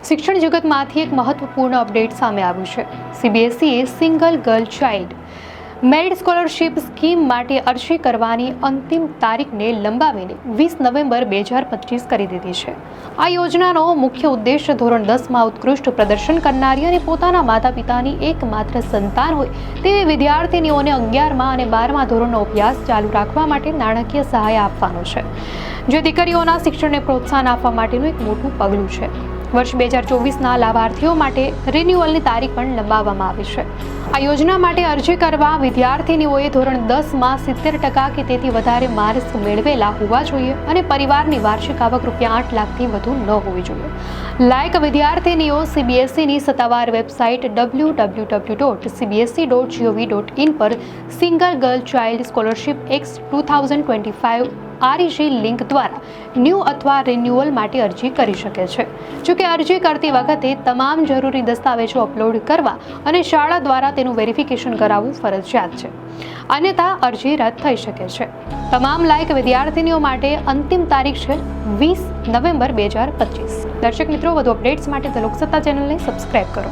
શિક્ષણ જગતમાંથી એક મહત્વપૂર્ણ અપડેટ સામે આવ્યું છે। સીબીએસઈએ single girl child merit scholarship scheme માટે અરજી કરવાની અંતિમ તારીખને લંબાવીને 20 નવેમ્બર 2025 કરી દીધી છે। આ યોજનાનો મુખ્ય ઉદ્દેશ ધોરણ 10માં ઉત્કૃષ્ટ પ્રદર્શન કરનારી અને પોતાના માતા પિતાની એકમાત્ર સંતાન હોય તેવી વિદ્યાર્થીનીઓને 11મા અને 12મા ધોરણનો અભ્યાસ ચાલુ રાખવા માટે નાણાકીય સહાય આપવાનો છે, જે દીકરીઓના શિક્ષણને પ્રોત્સાહન આપવા માટેનું એક મોટું પગલું છે। વર્ષ 2024ના લાભાર્થીઓ માટે રિન્યુઅલની તારીખ પણ લંબાવવામાં આવી છે। આ યોજના માટે અરજી કરવા વિદ્યાર્થીનીઓએ ધોરણ 10માં 70% કે તેથી વધારે માર્ક્સ મેળવેલા હોવા જોઈએ અને પરિવારની વાર્ષિક આવક ₹8 લાખથી વધુ ન હોવી જોઈએ। લાયક વિદ્યાર્થીનીઓ સીબીએસઈની સત્તાવાર વેબસાઇટ www.cbse.gov.in પર single girl child scholarship act 2025 REG link દ્વારા ન્યૂ અથવા રિન્યુઅલ માટે અરજી કરી શકે છે। જોકે અરજી કરતી વખતે તમામ જરૂરી દસ્તાવેજો અપલોડ કરવા અને શાળા દ્વારા તેનું વેરિફિકેશન કરાવવું ફરજિયાત છે, અન્યથા અરજી રદ થઈ શકે છે। તમામ લાયક વિદ્યાર્થીનીઓ માટે અંતિમ તારીખ છે 20 નવેમ્બર 2025। દર્શક મિત્રો, વધુ અપડેટ્સ માટે ધ લોકસત્તા ચેનલને સબસ્ક્રાઇબ કરો।